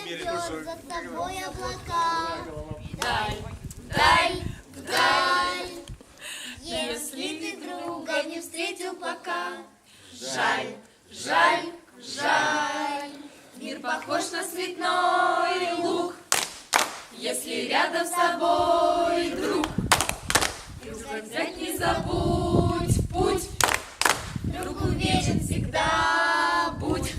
пойдет за тобой облака. Вдаль, вдаль, вдаль. Если ты друга не встретил пока, жаль, жаль, жаль. Мир похож на цветной луг, если рядом с тобой друг. Друга взять не забудь в путь, друг уверен всегда будь.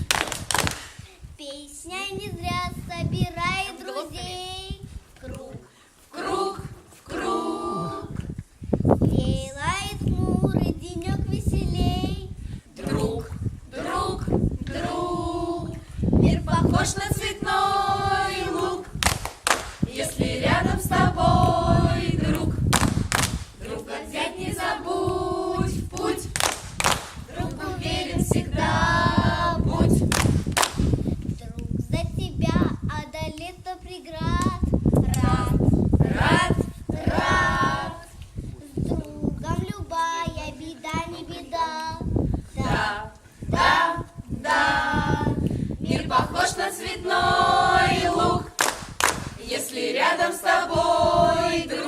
Песня не зря собирает друзей. Круг, в круг, в круг. Делает хмурый денек веселей. Друг, друг, друг. Мир похож на цветной луг, если рядом с тобой друг. Друга взять не забудь в путь, друг уверен всегда будь. Друг за тебя одолеет сто преград. Рад, рад, рад. С другом любая беда не беда. Да, да, да. Мир похож на цветной луг, если рядом с тобой друг.